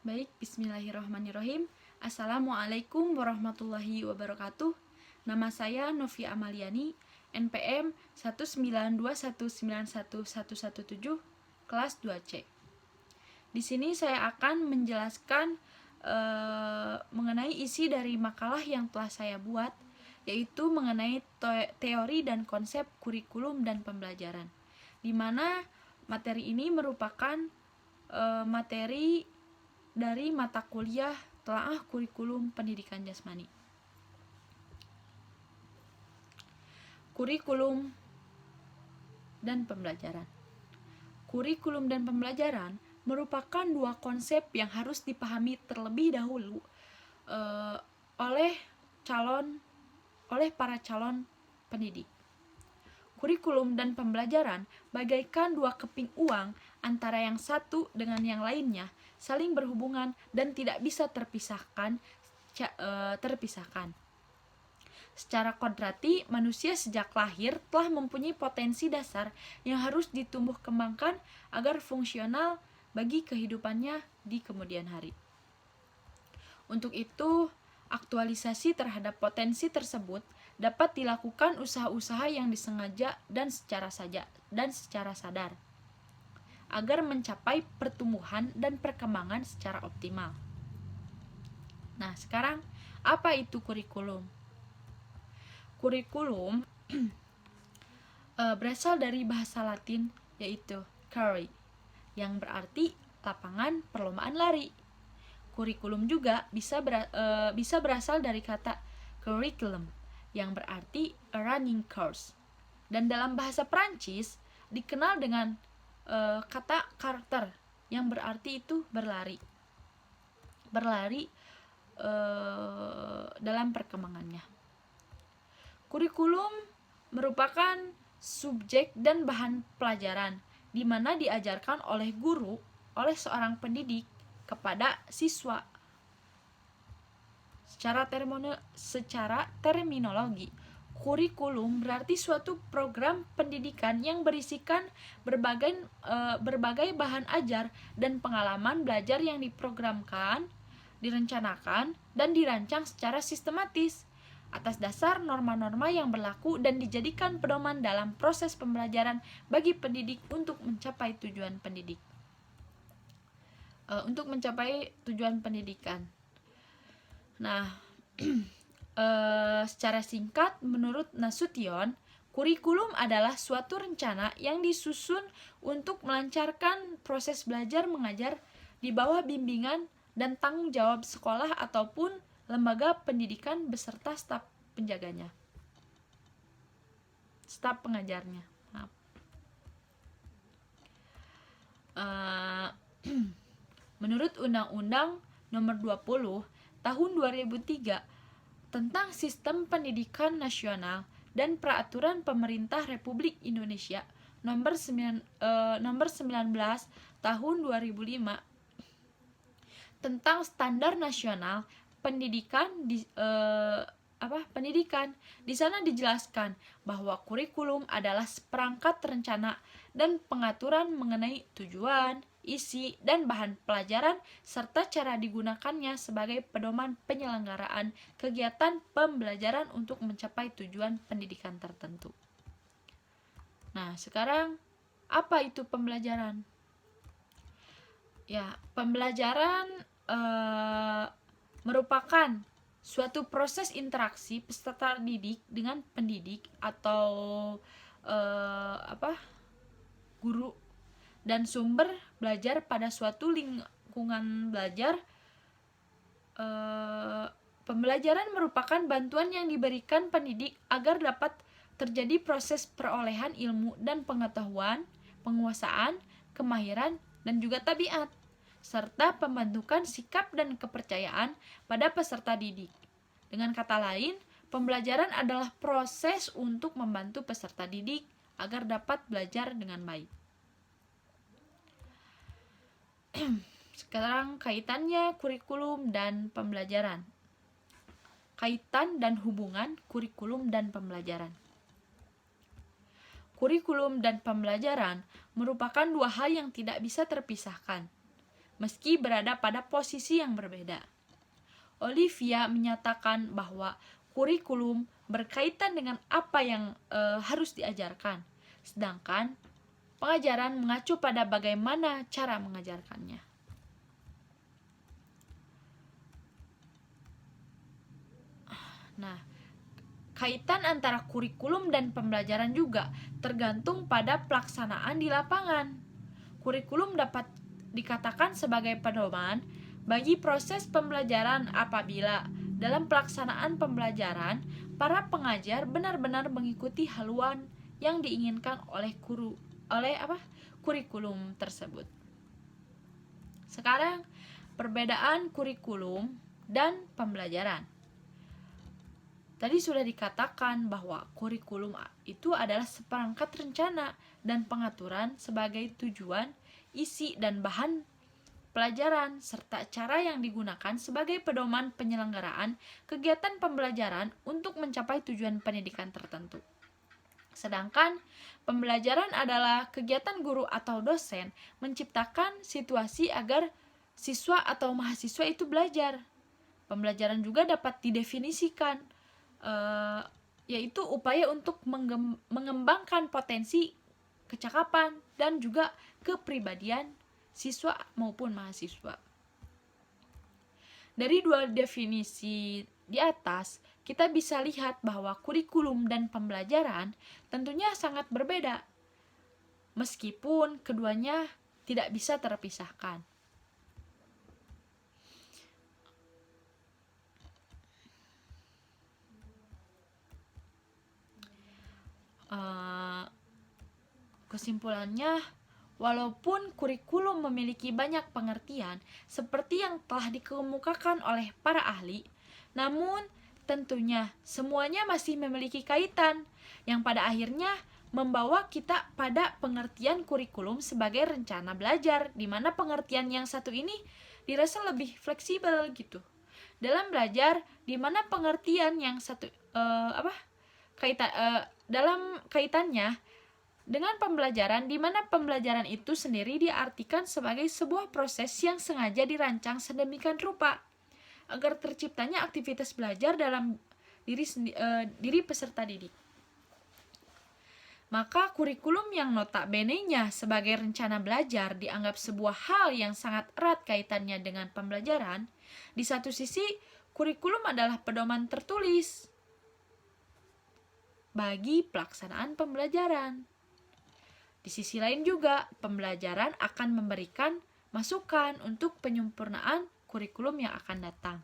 Baik, bismillahirrahmanirrahim. Assalamualaikum warahmatullahi wabarakatuh. Nama saya Novia Amaliani, NPM 192191117, kelas 2C. Di sini saya akan menjelaskan mengenai isi dari makalah yang telah saya buat, yaitu mengenai teori dan konsep kurikulum dan pembelajaran, di mana materi ini merupakan materi dari mata kuliah Telaah Kurikulum Pendidikan Jasmani. Kurikulum dan pembelajaran. Kurikulum dan pembelajaran merupakan dua konsep yang harus dipahami terlebih dahulu oleh para calon pendidik. Kurikulum dan pembelajaran bagaikan dua keping uang antara yang satu dengan yang lainnya, saling berhubungan dan tidak bisa terpisahkan. Secara kodrati, manusia sejak lahir telah mempunyai potensi dasar yang harus ditumbuh kembangkan agar fungsional bagi kehidupannya di kemudian hari. Untuk itu, aktualisasi terhadap potensi tersebut dapat dilakukan usaha-usaha yang disengaja dan secara sadar agar mencapai pertumbuhan dan perkembangan secara optimal. Nah, sekarang apa itu kurikulum? Kurikulum berasal dari bahasa Latin yaitu curri, yang berarti lapangan perlombaan lari. Kurikulum juga bisa berasal dari kata curriculum, yang berarti a running course. Dan dalam bahasa Prancis dikenal dengan kata carter, yang berarti itu berlari dalam perkembangannya. Kurikulum merupakan subjek dan bahan pelajaran di mana diajarkan oleh guru, oleh seorang pendidik kepada siswa. Secara terminologi, kurikulum berarti suatu program pendidikan yang berisikan berbagai bahan ajar dan pengalaman belajar yang diprogramkan, direncanakan, dan dirancang secara sistematis atas dasar norma-norma yang berlaku dan dijadikan pedoman dalam proses pembelajaran bagi pendidik untuk mencapai tujuan pendidik. Untuk mencapai tujuan pendidikan. Nah, secara singkat, menurut Nasution, kurikulum adalah suatu rencana yang disusun untuk melancarkan proses belajar mengajar di bawah bimbingan dan tanggung jawab sekolah ataupun lembaga pendidikan beserta staf pengajarnya. Menurut Undang-Undang Nomor 20 Tahun 2003 tentang Sistem Pendidikan Nasional dan Peraturan Pemerintah Republik Indonesia Nomor 19 Tahun 2005 tentang Standar Nasional Pendidikan di sana dijelaskan bahwa kurikulum adalah seperangkat rencana dan pengaturan mengenai tujuan, isi, dan bahan pelajaran serta cara digunakannya sebagai pedoman penyelenggaraan kegiatan pembelajaran untuk mencapai tujuan pendidikan tertentu. Nah, sekarang apa itu pembelajaran? Ya, pembelajaran merupakan suatu proses interaksi peserta didik dengan pendidik atau guru dan sumber belajar pada suatu lingkungan belajar. Pembelajaran merupakan bantuan yang diberikan pendidik agar dapat terjadi proses perolehan ilmu dan pengetahuan, penguasaan, kemahiran, dan juga tabiat, serta pembentukan sikap dan kepercayaan pada peserta didik. Dengan kata lain, pembelajaran adalah proses untuk membantu peserta didik agar dapat belajar dengan baik. Sekarang kaitannya kurikulum dan pembelajaran. Kaitan dan hubungan kurikulum dan pembelajaran. Kurikulum dan pembelajaran merupakan dua hal yang tidak bisa terpisahkan. meski berada pada posisi yang berbeda. Olivia menyatakan bahwa kurikulum berkaitan dengan apa yang harus diajarkan, sedangkan pengajaran mengacu pada bagaimana cara mengajarkannya. Nah, kaitan antara kurikulum dan pembelajaran juga tergantung pada pelaksanaan di lapangan. Kurikulum dapat dikatakan sebagai pedoman bagi proses pembelajaran apabila dalam pelaksanaan pembelajaran para pengajar benar-benar mengikuti haluan yang diinginkan oleh kurikulum tersebut. Sekarang perbedaan kurikulum dan pembelajaran. Tadi sudah dikatakan bahwa kurikulum itu adalah seperangkat rencana dan pengaturan sebagai tujuan, isi, dan bahan pelajaran, serta cara yang digunakan sebagai pedoman penyelenggaraan kegiatan pembelajaran untuk mencapai tujuan pendidikan tertentu. Sedangkan pembelajaran adalah kegiatan guru atau dosen menciptakan situasi agar siswa atau mahasiswa itu belajar. Pembelajaran juga dapat didefinisikan yaitu upaya untuk mengembangkan potensi kecakapan dan juga kepribadian siswa maupun mahasiswa. Dari dua definisi di atas, kita bisa lihat bahwa kurikulum dan pembelajaran tentunya sangat berbeda, meskipun keduanya tidak bisa terpisahkan. Kesimpulannya, walaupun kurikulum memiliki banyak pengertian seperti yang telah dikemukakan oleh para ahli, namun tentunya semuanya masih memiliki kaitan yang pada akhirnya membawa kita pada pengertian kurikulum sebagai rencana belajar, di mana pengertian yang satu ini dirasa lebih fleksibel gitu dalam belajar, di mana pengertian yang satu dalam kaitannya dengan pembelajaran, di mana pembelajaran itu sendiri diartikan sebagai sebuah proses yang sengaja dirancang sedemikian rupa agar terciptanya aktivitas belajar dalam diri peserta didik. Maka kurikulum yang notabene-nya sebagai rencana belajar dianggap sebuah hal yang sangat erat kaitannya dengan pembelajaran. Di satu sisi, kurikulum adalah pedoman tertulis bagi pelaksanaan pembelajaran. Di sisi lain juga, pembelajaran akan memberikan masukan untuk penyempurnaan kurikulum yang akan datang.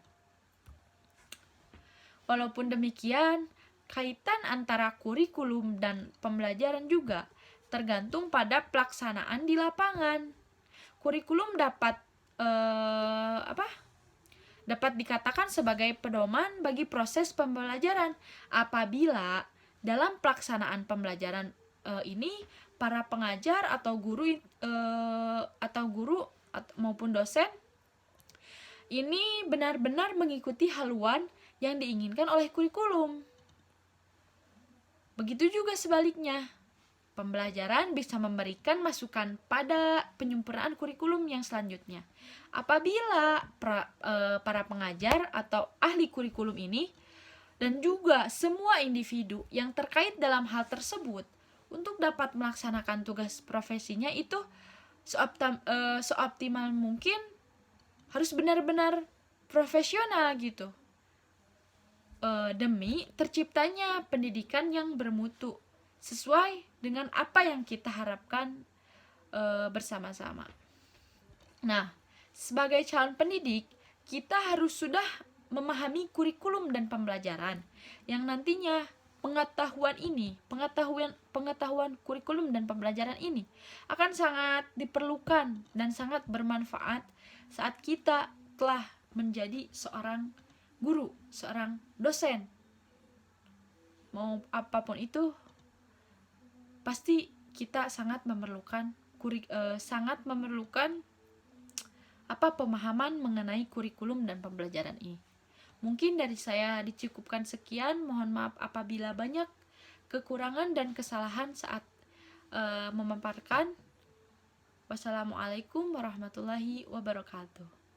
Walaupun demikian, kaitan antara kurikulum dan pembelajaran juga tergantung pada pelaksanaan di lapangan. Kurikulum dapat dikatakan sebagai pedoman bagi proses pembelajaran apabila dalam pelaksanaan pembelajaran ini para pengajar atau guru maupun dosen ini benar-benar mengikuti haluan yang diinginkan oleh kurikulum. Begitu juga sebaliknya, pembelajaran bisa memberikan masukan pada penyempurnaan kurikulum yang selanjutnya. Apabila para pengajar atau ahli kurikulum ini dan juga semua individu yang terkait dalam hal tersebut untuk dapat melaksanakan tugas profesinya itu seoptimal mungkin harus benar-benar profesional gitu, demi terciptanya pendidikan yang bermutu sesuai dengan apa yang kita harapkan bersama-sama. Nah, sebagai calon pendidik, kita harus sudah memahami kurikulum dan pembelajaran yang nantinya pengetahuan kurikulum dan pembelajaran ini akan sangat diperlukan dan sangat bermanfaat saat kita telah menjadi seorang guru, seorang dosen. Mau apapun itu, pasti kita sangat memerlukan pemahaman mengenai kurikulum dan pembelajaran ini. Mungkin dari saya dicukupkan sekian. Mohon maaf apabila banyak kekurangan dan kesalahan saat memaparkan. Wassalamualaikum warahmatullahi wabarakatuh.